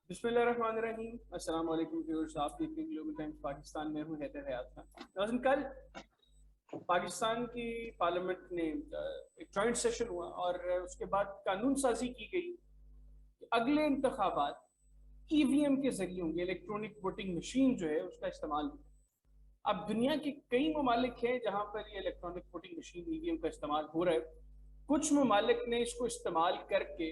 बिस्मिल्लाहिर्रहमानिर्रहीम। अस्सलाम वालेकुम व्यूअर्स, आप देख रहे हैं ग्लोबल टाइम्स पाकिस्तान में हूँ हैदर हयात खान। नाज़रीन, कल पाकिस्तान की पार्लियामेंट ने एक जॉइंट सेशन हुआ और उसके बाद कानून साजी की गई कि अगले इंतखाबात ईवीएम के जरिए होंगे, इलेक्ट्रॉनिक वोटिंग मशीन जो है उसका इस्तेमाल होगा। अब दुनिया के कई ममालिक हैं जहाँ पर ये इलेक्ट्रॉनिक वोटिंग मशीन ईवीएम का इस्तेमाल हो रहा है। कुछ ममालिक ने इसको इस्तेमाल करके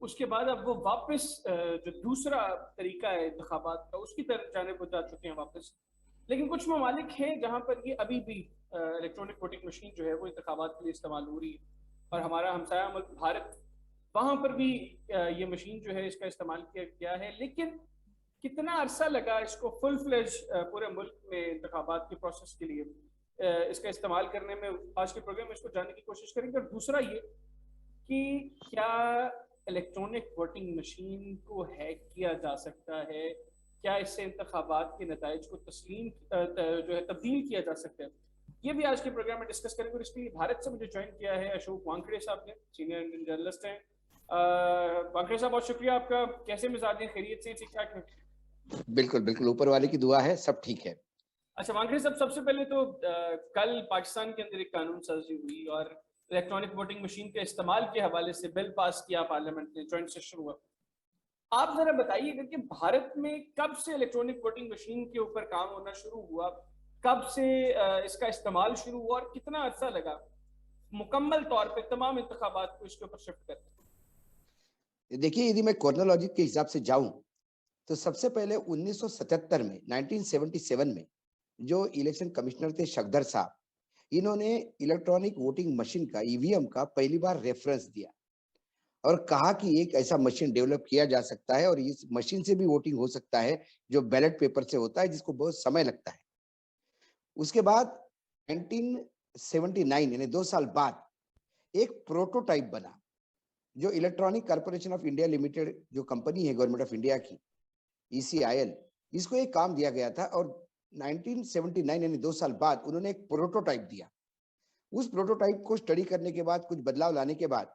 उसके बाद अब वो वापस जो दूसरा तरीका है इंतखाबात का उसकी तरफ जाने को जा चुके हैं वापस। लेकिन कुछ ममालिक हैं जहाँ पर ये अभी भी इलेक्ट्रॉनिक वोटिंग मशीन जो है वो इंतखाबात के लिए इस्तेमाल हो रही है। और हमारा हमसाया मुल्क भारत, वहाँ पर भी ये मशीन जो है इसका इस्तेमाल किया गया है। लेकिन कितना अरसा लगा इसको फुल फ्लेज पूरे मुल्क में इंतखाबात के प्रोसेस के लिए इसका इस्तेमाल करने में, आज के प्रोग्राम में इसको जानने की कोशिश करेंगे। और दूसरा ये कि क्या इलेक्ट्रॉनिक वोटिंग मशीन को हैक किया जा सकता है, क्या इससे इंतखाबात के नताइज को तस्लीम जो है तब्दील किया जा सकता है, ये भी आज के प्रोग्राम में डिस्कस करेंगे। और इसके लिए भारत से मुझे ज्वाइन किया है अशोक वानखेड़े साहब ने, सीनियर इंडियन जर्नलिस्ट हैं। वानखेड़े साहब, बहुत शुक्रिया आपका। कैसे मिजाज हैं? खैरियत से? ठीक ठाक है? बिल्कुल बिल्कुल, ऊपर वाले की दुआ है, सब ठीक है। अच्छा वानखेड़े साहब, सबसे पहले तो कल पाकिस्तान के अंदर एक कानून साजी हुई और इलेक्ट्रॉनिक वोटिंग मशीन के इस्तेमाल के हवाले से बिल पास किया पार्लियामेंट ने, जॉइंट सेशन हुआ। आप जरा बताइएगा कि भारत में कब से इलेक्ट्रॉनिक वोटिंग मशीन के ऊपर काम होना शुरू हुआ, कब से इसका इस्तेमाल शुरू हुआ और कितना अर्सा लगा मुकम्मल तौर पे तमाम इंतखाबात को इसके ऊपर शिफ्ट करते? देखिए, यदि मैं क्रोनोलॉजी के हिसाब से जाऊं तो सबसे पहले 1977 में 1977 में जो इलेक्शन कमिश्नर थे शक्दर साहब, इन्होंने इलेक्ट्रॉनिक वोटिंग मशीन का, ईवीएम का पहली बार रेफरेंस दिया और कहा कि एक ऐसा मशीन डेवलप किया जा सकता है और इस मशीन से भी वोटिंग हो सकता है जो बैलेट पेपर से होता है, जिसको बहुत समय लगता है। उसके बाद 1979 यानी 2 साल बाद एक प्रोटोटाइप बना जो electronic corporation of India limited, जो कंपनी है गवर्नमेंट ऑफ इंडिया की, ECIL, इसको एक काम दिया गया था। और 1979 यानी 2 साल बाद उन्होंने एक प्रोटोटाइप दिया। उस प्रोटोटाइप को स्टडी करने के बाद, कुछ बदलाव लाने के बाद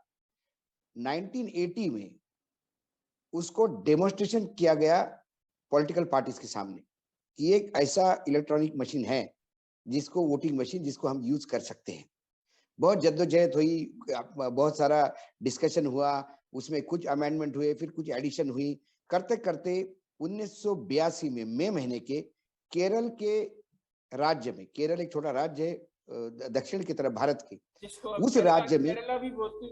1980 में उसको डेमोन्स्ट्रेशन किया गया पॉलिटिकल पार्टीज के सामने कि एक ऐसा इलेक्ट्रॉनिक मशीन है जिसको, वोटिंग मशीन, जिसको हम यूज कर सकते हैं। बहुत जद्दोजहद हुई, बहुत सारा डिस्कशन हुआ, उसमें कुछ अमेंडमेंट हुए, फिर कुछ एडिशन हुई। करते करते 1982 में मई महीने के केरल के राज्य में, केरल एक छोटा राज्य है दक्षिण की तरफ भारत के, उस राज्य में, केरला भी बोलते,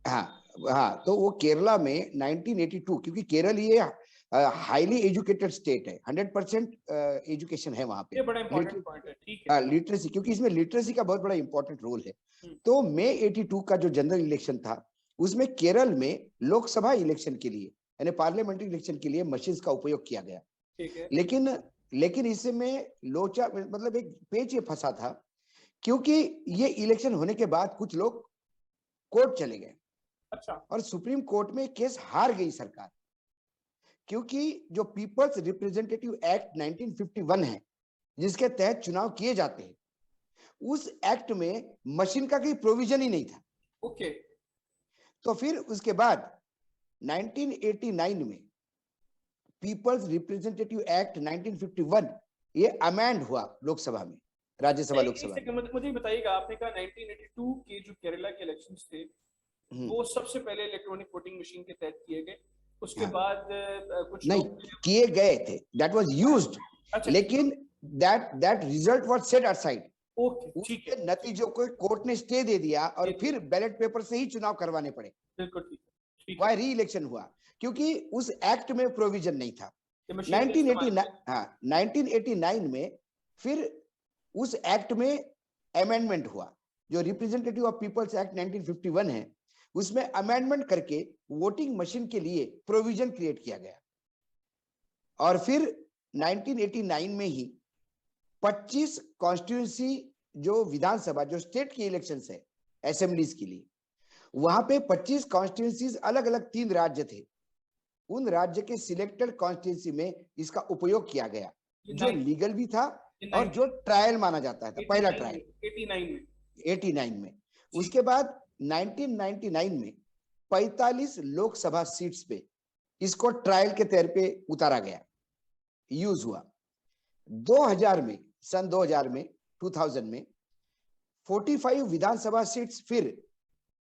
हाँ हाँ, तो वो केरला में 1982, क्योंकि केरल ये हाईली एजुकेटेड स्टेट है, 100% एजुकेशन है वहां पे, ये बड़ा इंपॉर्टेंट पॉइंट है, ठीक है। लिटरेसी, क्योंकि इसमें लिटरेसी का बहुत बड़ा इंपॉर्टेंट रोल है। तो मई 82 का जो जनरल इलेक्शन था, उसमें केरल में लोकसभा इलेक्शन के लिए, यानी पार्लियामेंट्री इलेक्शन के लिए मशीन्स का उपयोग किया गया। ठीक है। लेकिन इसमें लोचा, मतलब एक पेच ये फंसा था, क्योंकि ये इलेक्शन होने के बाद कुछ लोग कोर्ट चले गए। अच्छा। और सुप्रीम कोर्ट में केस हार गई सरकार, क्योंकि जो पीपल्स रिप्रेजेंटेटिव एक्ट 1951 है, जिसके तहत चुनाव किए जाते हैं, उस एक्ट में मशीन का कोई प्रोविजन ही नहीं था। ओके। तो फिर उसके बाद 1989 में पीपल्स रिप्रेजेंटेटिव एक्ट 1951 ये अमेंड हुआ लोकसभा में, राज्यसभा लोकसभा में। मुझे बताइएगा, आपने कहा 1982 के जो केरला के इलेक्शंस थे वो सबसे पहले इलेक्ट्रॉनिक वोटिंग मशीन के तहत किए गए, उसके बाद कुछ नहीं किए गए थे, दैट वाज यूज्ड, लेकिन that result was set aside. उसके नतीजों को कोर्ट ने स्टे दे दिया और फिर बैलेट पेपर से ही चुनाव करवाने पड़े। बिल्कुल ठीक। वह री इलेक्शन हुआ, क्योंकि उस एक्ट में प्रोविजन नहीं था। 1989 में फिर उस एक्ट में अमेंडमेंट हुआ, जो रिप्रेजेंटेटिव ऑफ पीपल्स एक्ट 1951 है, उसमें अमेंडमेंट करके वोटिंग मशीन के लिए प्रोविजन क्रिएट किया गया। और फिर 1989 में ही 25 कॉन्स्टिट्यूंसी, जो विधानसभा, जो स्टेट की इलेक्शंस है असेंबलीज के लिए, वहां पे 25 कॉन्स्टिट्यूंसीज, अलग अलग 3 राज्य थे, उन राज्य के सिलेक्टेड कॉन्स्टिट्यूंसी में इसका उपयोग किया गया, जो लीगल भी था और जो ट्रायल माना जाता है, पहला ट्रायल 89 में। उसके बाद 1999 में 45 लोकसभा सीट्स पे इसको ट्रायल के तौर पे उतारा गया, यूज हुआ। 2000 में, सन 2000 में, 2000 में 45 विधानसभा सीट्स फिर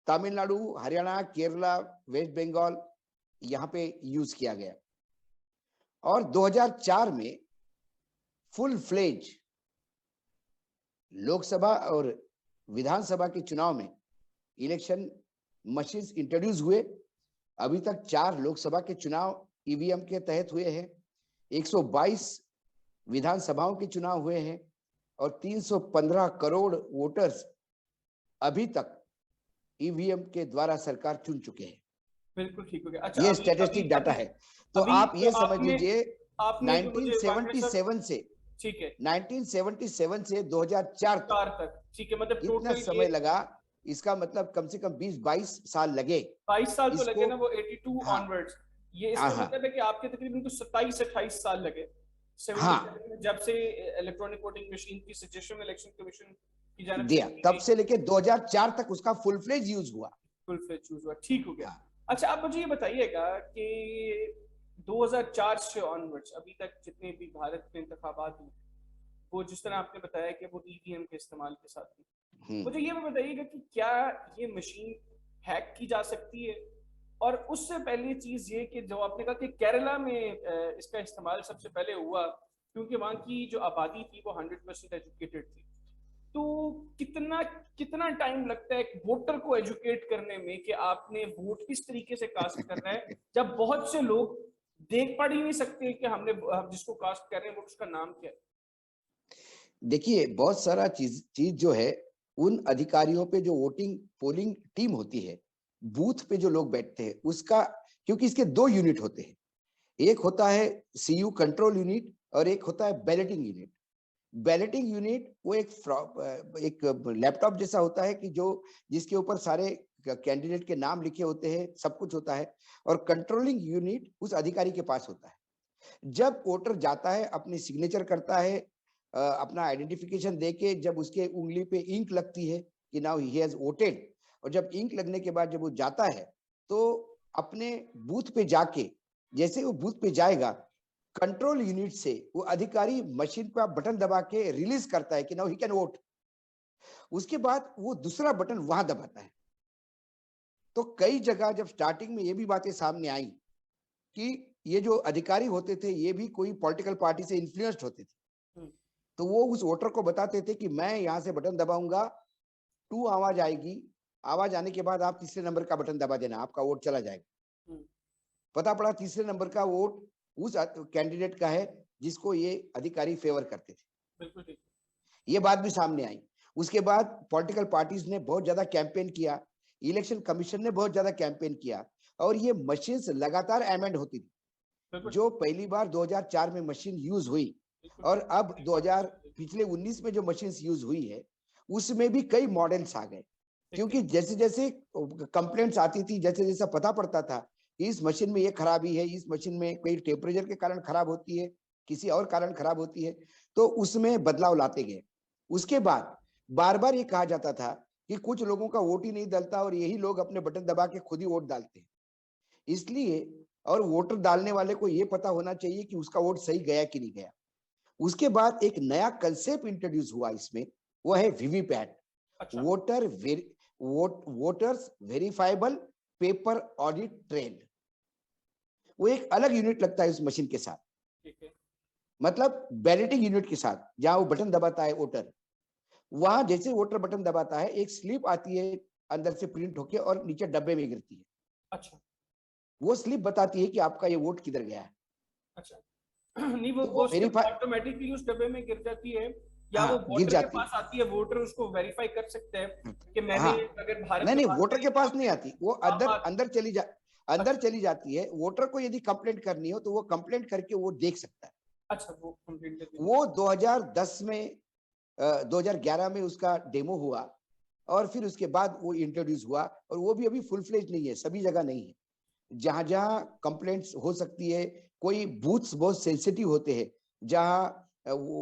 तमिलनाडु, हरियाणा, केरला, वेस्ट बंगाल यहां पे यूज किया गया। और 2004 में फुल फ्लेज लोकसभा और विधानसभा के चुनाव में इलेक्शन मशीन्स इंट्रोड्यूस हुए। अभी तक 4 लोकसभा के चुनाव ईवीएम के तहत हुए हैं, 122 विधानसभाओं के चुनाव हुए हैं और 315 करोड़ वोटर्स अभी तक ईवीएम के द्वारा सरकार चुन चुके हैं। बिल्कुल ठीक हो गया। अच्छा, ये स्टैटिस्टिक डाटा है। तो आप ये समझ लीजिए 1977 से, ठीक है, 1977 से 2004 तक, ठीक है, मतलब इतना समय लगा। इसका मतलब कम से कम 20-22 साल लगे। 22 साल तो लगे ना, वो 82 हाँ, ऑनवर्ड्स। ये इसका मतलब है कि आपके तकरीबन तो 27-28 साल लगे। हाँ, जब से इलेक्ट्रॉनिक वोटिंग मशीन की सजेशन इलेक्शन कमीशन की जानिब दिया, तब से लेके 2004 तक उसका फुल फ्लेज यूज हुआ। फुल फ्लेज यूज हुआ, ठीक हो गया। हाँ। अच्छा, आप मुझे ये बताइएगा कि 2004 से ऑनवर्ड्स अभी तक जितने भी भारत में इंतखाबात हुए, वो जिस तरह आपने बताया कि वो ईवीएम के इस्तेमाल के साथ हुई, मुझे ये बताइएगा कि क्या ये मशीन हैक की जा सकती है? और उससे पहली चीज ये कि जो आपने कहा कि केरला में इसका इस्तेमाल सबसे पहले हुआ क्योंकि वहाँ की जो आबादी थी वो 100% एजुकेटेड थी। तो कितना टाइम लगता है एक वोटर को एजुकेट करने में कि आपने वोट किस तरीके से कास्ट करना है, जब बहुत से लोग देख पढ़ ही नहीं सकते कि हम जिसको कास्ट कर रहे हैं वो उसका नाम क्या है? देखिए, बहुत सारा चीज जो है, उन अधिकारियों पे जो वोटिंग पोलिंग टीम होती है, बूथ पे जो लोग बैठते हैं उसका, क्योंकि इसके 2 यूनिट होते हैं, एक होता है सीयू कंट्रोल यूनिट और एक होता है बैलेटिंग यूनिट। बैलेटिंग यूनिट वो एक लैपटॉप जैसा होता है कि जिसके ऊपर सारे कैंडिडेट के नाम लिखे होते हैं, सब कुछ होता है। और कंट्रोलिंग यूनिट उस अधिकारी के पास होता है। जब वोटर जाता है, अपनी सिग्नेचर करता है, अपना आइडेंटिफिकेशन देके, जब उसके उंगली पे इंक लगती है कि नाउ ही हैज वोटेड, और जब इंक लगने के बाद जब वो जाता है तो अपने बूथ पे जाके, जैसे वो बूथ पे जाएगा, कंट्रोल यूनिट से वो अधिकारी मशीन पर बटन दबा के रिलीज करता है कि नाउ ही कैन वोट। उसके बाद वो दूसरा बटन वहां दबाता है। तो कई जगह जब स्टार्टिंग में ये भी बातें सामने आई कि ये जो अधिकारी होते थे ये भी कोई पॉलिटिकल पार्टी से इन्फ्लुएंस्ड होते थे, तो वो उस वोटर को बताते थे कि मैं यहाँ से बटन दबाऊंगा, 2 आवाज आएगी, आवाज आने के बाद आप तीसरे नंबर का बटन दबा देना, आपका वोट चला जाएगा। पता पड़ा तीसरे नंबर का वोट उस कैंडिडेट का है जिसको ये अधिकारी फेवर करते थे। ये बात भी सामने आई। उसके बाद पॉलिटिकल पार्टीज ने बहुत ज्यादा कैंपेन किया, इलेक्शन कमीशन ने बहुत ज्यादा कैंपेन किया, और ये मशीन्स लगातार अमेंड होती थी। जो पहली बार 2004 में मशीन यूज हुई और अब 2000 पिछले 19 में जो मशीन यूज हुई है उसमें भी कई मॉडल्स आ गए, क्योंकि जैसे जैसे कंप्लेंट्स आती थी, जैसे जैसा पता पड़ता था कि इस मशीन में ये खराबी है, इस मशीन में कोई टेम्परेचर के कारण खराब होती है, किसी और कारण खराब होती है, तो उसमें बदलाव लाते गए। उसके बाद बार बार ये कहा जाता था कि कुछ लोगों का वोट ही नहीं डलता और यही लोग अपने बटन दबा के खुद ही वोट डालते हैं। इसलिए, और वोटर डालने वाले को ये पता होना चाहिए कि उसका वोट सही गया कि नहीं गया। उसके बाद एक नया कंसेप्ट इंट्रोड्यूस हुआ इसमें, वो है VVPAT, voters verifiable paper audit trail. वो एक अलग यूनिट लगता है उस मशीन के साथ, मतलब बैलेटिंग यूनिट के साथ, जहां वो बटन दबाता है वोटर, वहां जैसे वोटर बटन दबाता है एक स्लिप आती है अंदर से प्रिंट होके और नीचे डब्बे में गिरती है। अच्छा, वो स्लिप बताती है कि आपका ये वोट किधर गया है। अच्छा, नहीं, वो ऑटोमेटिकली उस डब्बे में गिर जाती है या वो वोटर के पास आती है? वोटर उसको वेरीफाई कर सकते हैं कि मैंने अगर भारत नहीं, वोटर के पास नहीं आती, वो अंदर चली जाती है। वोटर को यदि कंप्लेंट करनी हो तो वो कंप्लेंट करके वो देख सकता है। अच्छा, वो कंप्लेंट, वो 2010 में 2011 में उसका डेमो हुआ और फिर उसके बाद वो इंट्रोड्यूस हुआ, और वो भी अभी फुल फ्लेज नहीं है, सभी जगह नहीं है। जहां जहां कंप्लेंट्स हो सकती है, कोई बूथ्स बहुत सेंसिटिव होते हैं जहां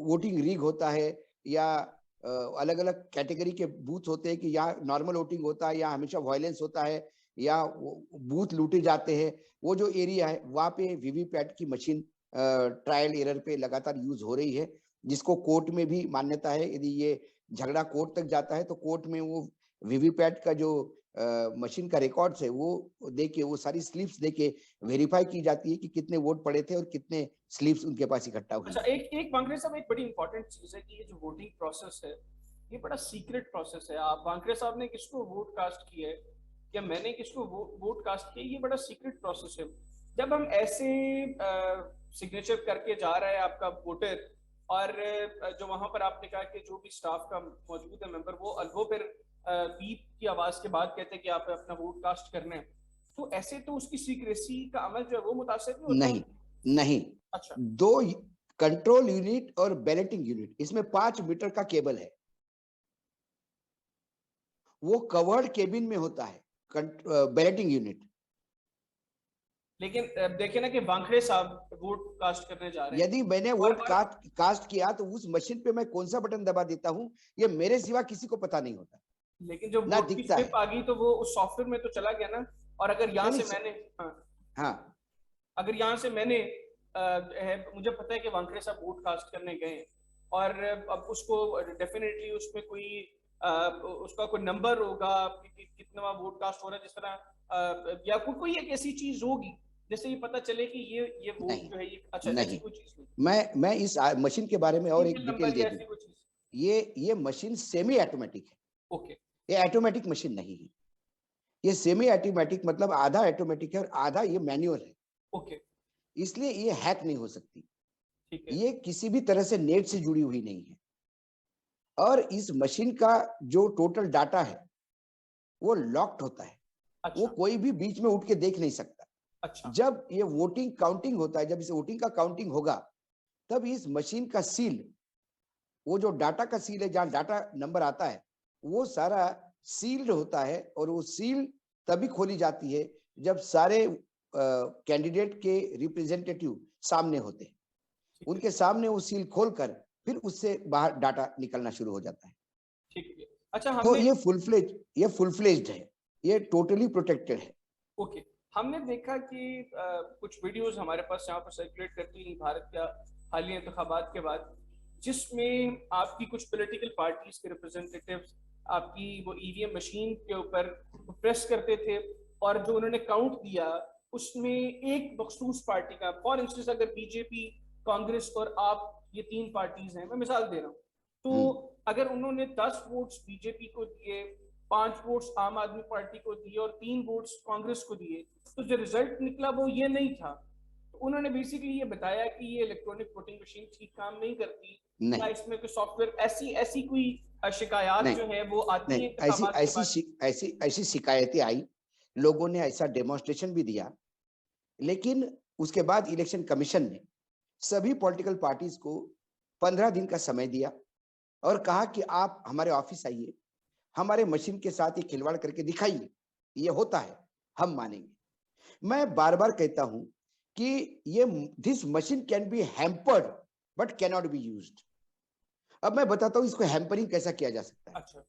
वोटिंग रीग होता है, या अलग अलग कैटेगरी के बूथ होते हैं कि यहाँ नॉर्मल वोटिंग होता है या हमेशा वायलेंस होता है, या बूथ लूटे जाते हैं, वो जो एरिया है वहां पे वीवीपैट की मशीन ट्रायल एरर पे लगातार यूज हो रही है, जिसको कोर्ट में भी मान्यता है। यदि ये झगड़ा कोर्ट तक जाता है तो कोर्ट में वो वीवीपैट का जो मशीन का रिकॉर्ड्स है वो देके, वो सारी स्लिप्स देके वेरीफाई की जाती है कि कितने वोट पड़े थे और कितने स्लिप्स उनके पास इकट्ठा हुई। अच्छा, एक वांकड़े साहब, एक बड़ी इंपॉर्टेंट चीज है कि ये जो वोटिंग प्रोसेस है ये बड़ा सीक्रेट प्रोसेस है। आप वांकड़े साहब ने किसको वोट कास्ट किया है या मैंने किसको वोट कास्ट किया, ये बड़ा सीक्रेट प्रोसेस है। जब हम ऐसे सिग्नेचर करके जा रहा है आपका वोटर, और जो वहां पर आपने कहा कि जो भी स्टाफ का मौजूद है मेंबर, वो फिर बीप की आवाज के बाद कहते हैं कि आप अपना वोट कास्ट करना है, तो ऐसे तो उसकी सीक्रेसी का अमल जो है वो मुतासर नहीं होता? नहीं, नहीं। अच्छा, दो कंट्रोल यूनिट और बैलेटिंग यूनिट, इसमें 5 मीटर का केबल है, वो कवर्ड केबिन में होता है बैलेटिंग यूनिट। लेकिन देखिए ना कि वानखेड़े साहब वोट कास्ट करने जा रहे हैं। यदि मैंने वोट कास्ट किया तो उस मशीन पे मैं कौन सा बटन दबा देता हूं, ये मेरे सिवा किसी को पता नहीं होता, लेकिन जब ना वोट की दिखता स्लिप है। आ गई तो वो उस सॉफ्टवेयर में तो चला गया ना। और अगर यहाँ नहीं, से मैंने, हाँ, हाँ, अगर यहाँ से मैंने मुझे पता है कि वानखेड़े साहब वोट कास्ट करने गए, और अब उसको डेफिनेटली उसमें कोई उसका कोई नंबर होगा कि कितना वोट कास्ट हो रहा है, जिस तरह या कोई एक ऐसी चीज होगी जिससे ये पता चले कि ये वोट नहीं, जो है ये, अच्छा, ऐसी नहीं। कोई चीज नहीं, मैं इस मशीन के बारे में और एक सीरियल डिटेल नंबर दे या दूं। ऐसी कोई चीज? ये मशीन सेमी ऑटोमेटिक है, ओके, ये ऑटोमेटिक मशीन नहीं है। ये सेमी ऑटोमेटिक मतलब आधा ऑटोमेटिक है और आधा ये मैनुअल है, ओके, इसलिए ये हैक नहीं हो सकती। ठीक है, ये किसी भी तरह से नेट से जुड़ी हुई नहीं है, और इस मशीन का जो टोटल डाटा है वो लॉक्ड होता है, वो अच्छा, कोई भी बीच में उठ के देख नहीं सकता। अच्छा, जब ये वोटिंग काउंटिंग होता है, जब इस वोटिंग का काउंटिंग होगा, तब इस मशीन का सील, वो जो डाटा का सील है जहां डाटा नंबर आता है, वो सारा सील्ड होता है, और वो सील तभी खोली जाती है जब सारे कैंडिडेट के रिप्रेजेंटेटिव सामने होते हैं। ठीक है, उनके सामने वो सील खोलकर फिर उससे बाहर डाटा निकलना शुरू हो जाता है। ठीक है। अच्छा, तो हमने, ये फुल फ्लेज्ड है, ये टोटली प्रोटेक्टेड है। ओके, हमने देखा कि कुछ वीडियोस हमारे पास यहाँ पर सर्कुलेट करती हैं भारत का हालिया इंतखाबात के बाद, जिसमें आपकी कुछ पॉलिटिकल पार्टीज के रिप्रेजेंटेटिव्स आपकी वो ईवीएम मशीन के ऊपर प्रेस करते थे, और जो उन्होंने काउंट दिया उसमें एक मखसूस पार्टी का, फॉर इंस्टेंस अगर बीजेपी, कांग्रेस और आप, ये 3 पार्टीज हैं, मैं मिसाल दे रहा हूँ, तो अगर उन्होंने 10 वोट्स बीजेपी को दिए, 5 वोट्स आम आदमी पार्टी को दिए और 3 वोट्स कांग्रेस को दिए, तो जो रिजल्ट निकला वो ये नहीं था। तो उन्होंने बेसिकली ये बताया कि ये इलेक्ट्रॉनिक वोटिंग मशीन ठीक काम नहीं करती, या नहीं, इसमें कोई सॉफ्टवेयर, ऐसी ऐसी कोई शिकायत नहीं, जो है वो आती नहीं, है ऐसी इंतखाबात के ऐसी बाद? ऐसी ऐसी शिकायतें आई, लोगों ने ऐसा डेमोन्स्ट्रेशन भी दिया, लेकिन उसके बाद इलेक्शन कमीशन ने सभी पॉलिटिकल पार्टीज को 15 दिन का समय दिया और कहा कि आप हमारे ऑफिस आइए, हमारे मशीन के साथ ये खिलवाड़ करके दिखाइए, ये होता है, हम मानेंगे। मैं बार बार कहता हूं कि ये this machine can be hampered but can not be used. अब मैं बताता हूं इसको हैम्परिंग कैसा किया जा सकता है। अच्छा,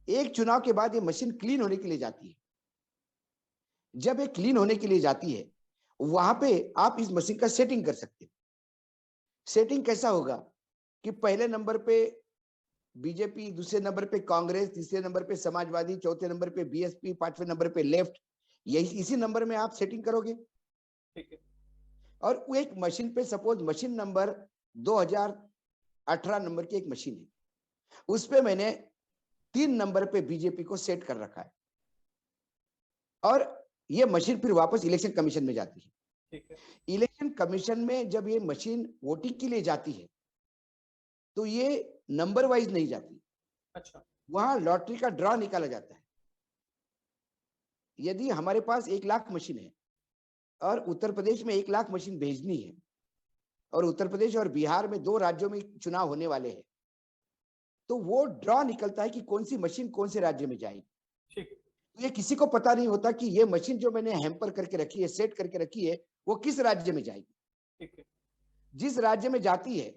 एक चुनाव के बाद ये मशीन क्लीन होने के लिए जाती है। जब ये क्लीन होने के लिए जाती है, वहां पे आप इस मशीन का सेटिंग कर सकते हो। सेटिंग कैसा होगा कि पहले नंबर पे बीजेपी, दूसरे नंबर पे कांग्रेस, तीसरे नंबर पे समाजवादी, चौथे नंबर पे बीएसपी, 5वें नंबर पे लेफ्ट, यही इसी नंबर में आप सेटिंग करोगे। ठीक है, और वो एक मशीन पे, सपोज मशीन नंबर 2018 नंबर की एक मशीन है, उस पे मैंने 3 नंबर पे बीजेपी को सेट कर रखा है, और ये मशीन फिर वापस इलेक्शन कमीशन में जाती है। ठीक है, इलेक्शन कमीशन में जब ये मशीन वोटिंग के लिए जाती है तो ये नंबर वाइज नहीं जाती, अच्छा, वहां लॉटरी का ड्रॉ निकाला जाता है। यदि हमारे पास 1 लाख मशीन है और उत्तर प्रदेश में 1 लाख मशीन भेजनी है, और उत्तर प्रदेश और बिहार में 2 राज्यों में चुनाव होने वाले हैं, तो वो ड्रॉ निकलता है कि कौन सी मशीन कौन से राज्य में जाएगी। ठीक, तो ये किसी को पता नहीं होता कि ये मशीन जो मैंने हैम्पर करके रखी है, सेट करके रखी है, वो किस राज्य में जाएगी। ठीक है, जिस राज्य में जाती है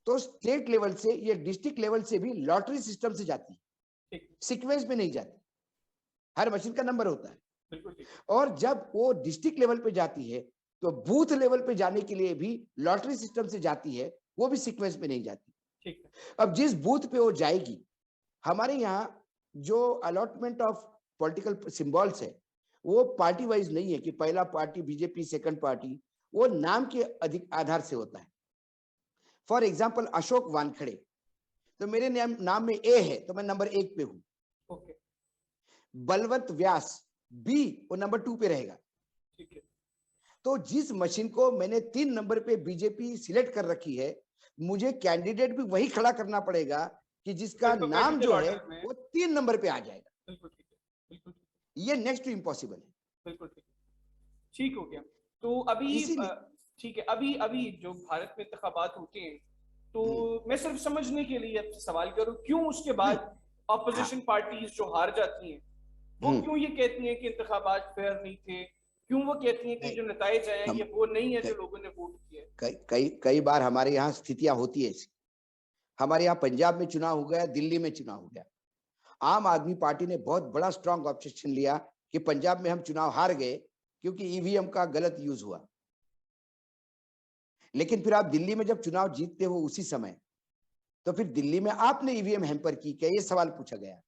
तो स्टेट लेवल से, ये डिस्ट्रिक्ट लेवल से भी लॉटरी सिस्टम से जाती है, ठीक, सीक्वेंस में नहीं जाती। हर मशीन का नंबर होता है, बिल्कुल ठीक। और जब वो डिस्ट्रिक्ट लेवल पे जाती है तो बूथ लेवल पे जाने के लिए भी लॉटरी सिस्टम से जाती है, वो भी सीक्वेंस में नहीं जाती। ठीक है। अब जिस बूथ पे वो जाएगी, हमारे यहाँ जो अलॉटमेंट ऑफ पॉलिटिकल सिंबल्स है वो पार्टी वाइज नहीं है कि पहला पार्टी बीजेपी, सेकंड पार्टी, वो नाम के अधिक आधार से होता है। फॉर एग्जाम्पल अशोक वानखड़े, तो मेरे नाम में ए है तो मैं नंबर 1 पे हूं। ओके। बलवंत व्यास बी, वो नंबर 2 पे रहेगा। ठीक है। तो जिस मशीन को मैंने 3 नंबर पे बीजेपी सिलेक्ट कर रखी है, मुझे कैंडिडेट भी वही खड़ा करना पड़ेगा कि जिसका नाम जो है वो 3 नंबर पे आ जाएगा। बिल्कुल ठीक है। बिल्कुल ठीक है। ये नेक्स्ट टू इम्पॉसिबल है। बिल्कुल ठीक है। ठीक हो गया। तो अभी इसीलिए ठीक है, अभी अभी जो भारत में इंतखाबात होते हैं, तो मैं सिर्फ समझने के लिए आपसे सवाल करूं, क्यों उसके नहीं, बाद ऑपोजिशन पार्टीज जो हार जाती हैं वो क्यों ये कहती हैं कि इंतखाबात फेयर नहीं थे? क्यों वो कहती हैं कि नहीं, जो नतीजे आए हम ये वो नहीं है कई जो लोगों ने वोट किया है? कई कई कई बार हमारे यहाँ स्थितियां होती है ऐसी। हमारे यहाँ पंजाब में चुनाव हो गया, दिल्ली में चुनाव हो गया, आम आदमी पार्टी ने बहुत बड़ा स्ट्रांग ऑब्जेक्शन लिया कि पंजाब में हम चुनाव हार गए क्योंकि ईवीएम का गलत यूज हुआ। लेकिन फिर आप दिल्ली में जब चुनाव जीतते हो उसी समय, तो फिर दिल्ली में आपने ईवीएम हैम्पर की क्या, ये सवाल पूछा गया।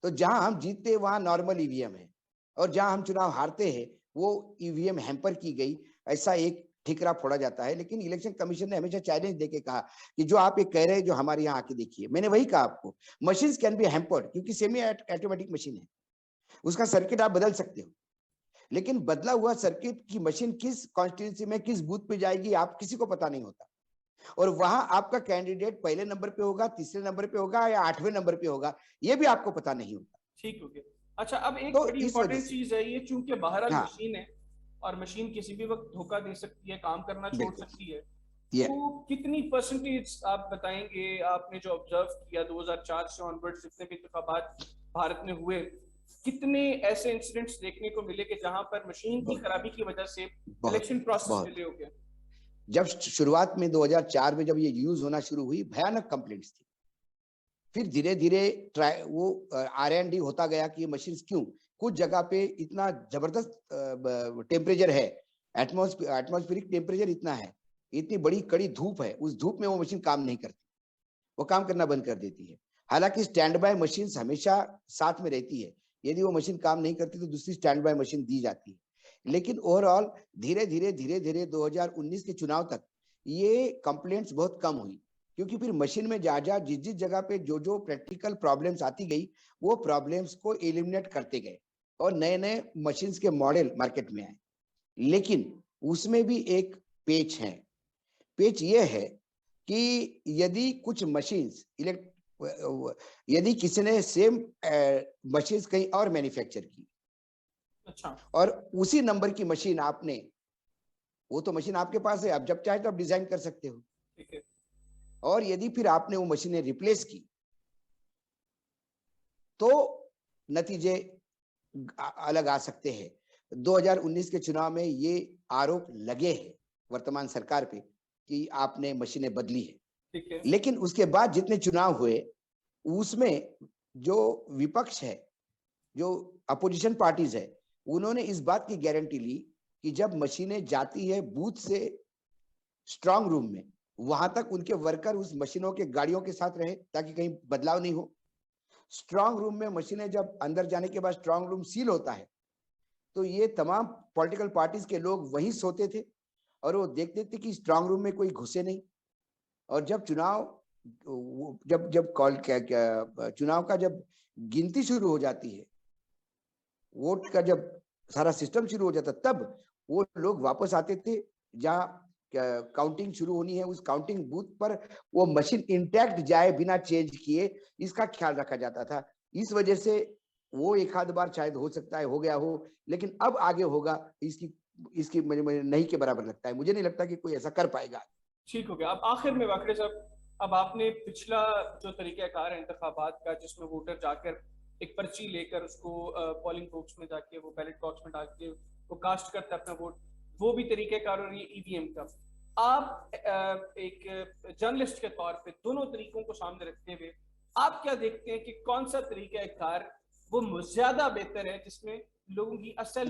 तो जहां हम जीतते हैं वहां नॉर्मल ईवीएम है, और जहां हम चुनाव हारते हैं वो ईवीएम हैम्पर की गई, ऐसा एक ठिकरा फोड़ा जाता है। लेकिन इलेक्शन कमीशन ने हमेशा चैलेंज देके कहा कि जो आप ये कह रहे हैं जो हमारे यहाँ आके देखिए, मैंने वही कहा आपको, मशीन कैन बी हैम्पर्ड क्योंकि सेमी ऑटोमेटिक मशीन है, उसका सर्किट आप बदल सकते हो, लेकिन बदला हुआ सर्किट की मशीन किस कॉन्स्टिट्यूंसी में किस बूथ पे जाएगी आप किसी को पता नहीं होता, और वहां आपका कैंडिडेट पहले नंबर पे होगा, तीसरे नंबर पे होगा या 8वें नंबर पे होगा, ये भी आपको पता नहीं होता। ठीक हो गया। अच्छा, अब एक तो बड़ी इस वजह इंपॉर्टेंट से चीज है ये, चूंकि बहरहाल हाँ, मशीन है और मशीन किसी भी वक्त धोखा दे सकती है, काम करना छोड़ बिल्कुल सकती है, ये तो कितनी परसेंटेज आप बताएंगे, आपने जो ऑब्जर्व किया 2004 से ऑनवर्ड जितने भी इंतखाबात भारत में हुए, कितने ऐसे इंसिडेंट्स देखने को मिले कि जहां पर मशीन की खराबी की वजह से बहुत इलेक्शन प्रोसेस बहुत डिले हो गया? जब शुरुआत में 2004 में जब ये यूज होना शुरू हुई, भयानक कंप्लेंट्स थी। फिर धीरे धीरे वो R&D होता गया कि ये मशीन क्यों, कुछ जगह पे इतना जबरदस्त टेम्परेचर है, एटमॉस्फेरिक टेम्परेचर इतना है, इतनी बड़ी कड़ी धूप है, उस धूप में वो मशीन काम नहीं करती, वो काम करना बंद कर देती है। हालांकि स्टैंड बाय मशीन हमेशा साथ में रहती है, यदि वो मशीन काम नहीं करती तो दूसरी स्टैंड बाय मशीन दी जाती है। लेकिन ओवरऑल धीरे धीरे 2019 के चुनाव तक ये कंप्लेंट्स बहुत कम हुई, क्योंकि फिर मशीन में जा जिस जिस जगह पे जो प्रैक्टिकल प्रॉब्लम्स आती गई वो प्रॉब्लम्स को एलिमिनेट करते गए और नए नए मशीन्स के मॉडल मार्केट में आए। लेकिन उसमें भी एक पेच है, पेच ये है कि यदि कुछ मशीन्स यदि किसी ने सेम मशीन्स कहीं और मैन्युफैक्चर की, अच्छा, और उसी नंबर की मशीन आपने, वो तो मशीन आपके पास है, आप जब चाहे तो आप डिजाइन कर सकते हो, ठीक है। और यदि फिर आपने वो मशीनें रिप्लेस की तो नतीजे अलग आ सकते हैं। 2019 के चुनाव में ये आरोप लगे हैं वर्तमान सरकार पे कि आपने मशीनें बदली है। ठीक है। लेकिन उसके बाद जितने चुनाव हुए उसमें जो विपक्ष है, जो अपोजिशन पार्टीज है, उन्होंने इस बात की गारंटी ली कि जब मशीनें जाती है बूथ से स्ट्रांग रूम में, वहां तक उनके वर्कर उस मशीनों के गाड़ियों के साथ रहे ताकि कहीं बदलाव नहीं हो। स्ट्रांग रूम में मशीनें जब अंदर जाने के बाद स्ट्रांग रूम सील होता है तो ये तमाम पॉलिटिकल पार्टीज के लोग वहीं सोते थे और वो देखते थे कि स्ट्रांग रूम में कोई घुसे नहीं। और जब जब कॉल चुनाव का जब गिनती शुरू हो जाती है, वोट का जब सारा सिस्टम शुरू हो जाता, तब वो लोग वापस आते थे जहाँ काउंटिंग शुरू होनी है, उस काउंटिंग बूथ पर वो मशीन इंटैक्ट जाए बिना चेंज किए, इसका ख्याल रखा जाता था। इस वजह से वो एक आध बार शायद हो सकता है हो गया हो, लेकिन अब आगे होगा इसकी इसकी मुझे नहीं के बराबर लगता है, मुझे नहीं लगता कि कोई ऐसा कर पाएगा। ठीक हो गया। अब आखिर में वाकई साहब, अब आपने पिछला जो तरीकाकार है इंतखाबात का, जिसमें वोटर जाकर एक पर्ची लेकर उसको पोलिंग बॉक्स में जाके वो बैलेट बॉक्स में डाल के वो कास्ट करता है अपना वोट, वो भी तरीकाकार और ये ईवीएम का, आप एक जर्नलिस्ट के तौर पे दोनों तरीकों को सामने रखते हुए आप क्या देखते हैं कि कौन सा तरीकाकार वो ज्यादा बेहतर है, जिसमें लोगों की असल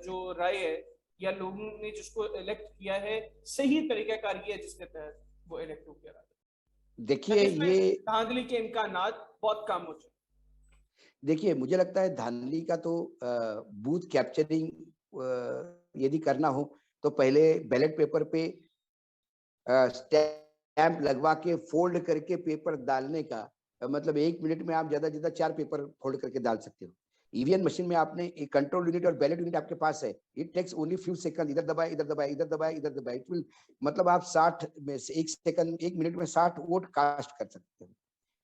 जो राय है या लोगों ने जिसको इलेक्ट किया है सही तरीकाकार ये है जिसके तहत वो इलेक्ट हो गया, देखिए ताकि इसमें ये धांधली के इम्कानात बहुत कम हो जाए। देखिए मुझे लगता है धांधली का तो बूथ कैप्चरिंग यदि करना हो तो पहले बैलेट पेपर पे स्टैंप लगवा के फोल्ड करके पेपर डालने का मतलब 1 मिनट में आप ज्यादा ज्यादा 4 पेपर फोल्ड करके डाल सकते हो। ईवीएम मशीन में आपने एक कंट्रोल यूनिट और बैलेट यूनिट आपके पास है, it takes only few seconds, इधर दबाए इधर दबाए इधर दबाए इधर दबाए, इट विल मतलब आप 60 में से 1 सेकंड 1 मिनट में 60 वोट कास्ट कर सकते हो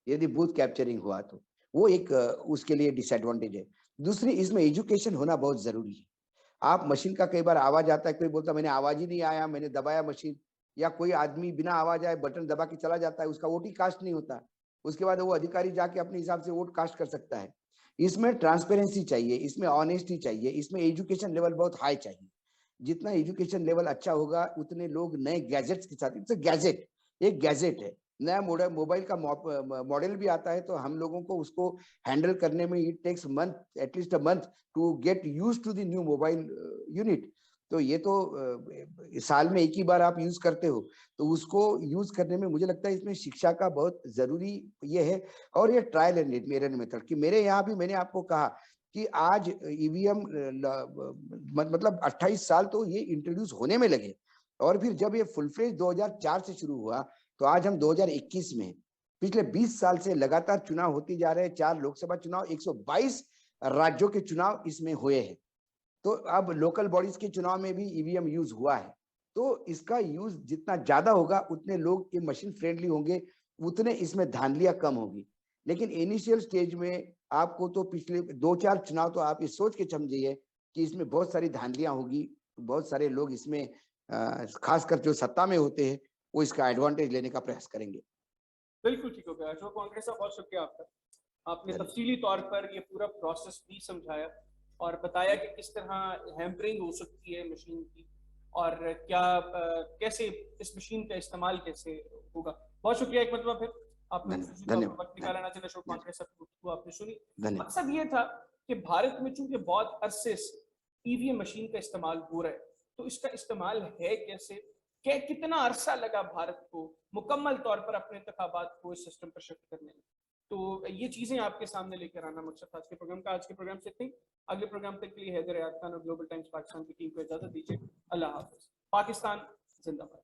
यदि बूथ कैप्चरिंग हुआ तो। वो एक उसके लिए डिसएडवांटेज है। दूसरी, इसमें एजुकेशन होना बहुत जरूरी है। आप मशीन का कई बार आवाज आता है, कोई बोलता मैंने आवाज ही नहीं आया, मैंने दबाया मशीन, या कोई आदमी बिना आवाज आए बटन दबा के चला जाता है, उसका वोट ही कास्ट नहीं होता। उसके बाद वो अधिकारी जाके अपने हिसाब से वोट कास्ट कर सकता है। इसमें ट्रांसपेरेंसी चाहिए, इसमें ऑनेस्टी चाहिए, इसमें एजुकेशन लेवल बहुत हाई चाहिए। जितना एजुकेशन लेवल अच्छा होगा उतने लोग नए गैजेट्स के साथ, इट्स गैजेट, एक गैजेट है, नया मॉडल मोबाइल का मॉडल भी आता है तो हम लोगों को उसको हैंडल करने में it takes month, at least a month to get use to the new mobile unit. तो ये तो साल में एक ही बार आप यूज करते हो, तो उसको यूज करने में मुझे लगता है इसमें शिक्षा का बहुत जरूरी ये है। और ये ट्रायल एंड एरर मेथड कि मेरे यहाँ भी मैंने आपको कहा कि आज ईवीएम मतलब 28 साल तो ये इंट्रोड्यूस होने में लगे, और फिर जब ये फुल फ्लेज 2004 से शुरू हुआ तो आज हम 2021 में, पिछले 20 साल से लगातार चुनाव होते जा रहे हैं, 4 लोकसभा चुनाव, 122 राज्यों के चुनाव इसमें हुए हैं। तो अब लोकल बॉडीज के चुनाव में भी ईवीएम यूज हुआ है। तो इसका यूज जितना ज्यादा होगा उतने लोग ये मशीन फ्रेंडली होंगे, उतने इसमें धांधलियां कम होगी। लेकिन इनिशियल स्टेज में आपको तो पिछले 2-4 चुनाव तो आप ये सोच के समझिए कि इसमें बहुत सारी धांधलियां होगी, बहुत सारे लोग इसमें खासकर जो सत्ता में होते हैं वो इसका एडवांटेज लेने का प्रयास करेंगे। बिल्कुल ठीक हो गया अशोक कांग्रेस साहब, बहुत शुक्रिया आपका। आपने तफसीली तौर पर ये पूरा प्रोसेस भी समझाया और बताया कि किस तरह हैम्परिंग हो सकती है मशीन की, और क्या कैसे इस मशीन का इस्तेमाल कैसे होगा। बहुत शुक्रिया एक मतलब फिर आपने वक्त निकाला ना। अशोक कांग्रेस साहब को आपने सुनी। मकसद ये था कि भारत में चूंकि बहुत अरसे से ईवीएम मशीन का इस्तेमाल हो रहा है, तो इसका इस्तेमाल है कैसे, क्या कितना अरसा लगा भारत को मुकम्मल तौर पर अपने इंतखाबात को इस सिस्टम पर शिफ्ट करने में। तो ये चीजें आपके सामने लेकर आना मकसद था आज के प्रोग्राम का। आज के प्रोग्राम से इतनी, अगले प्रोग्राम तक के लिए हैदर याद खान और ग्लोबल टाइम्स पाकिस्तान की टीम को इजाजत दीजिए। अल्लाह हाफिज। पाकिस्तान जिंदाबाद।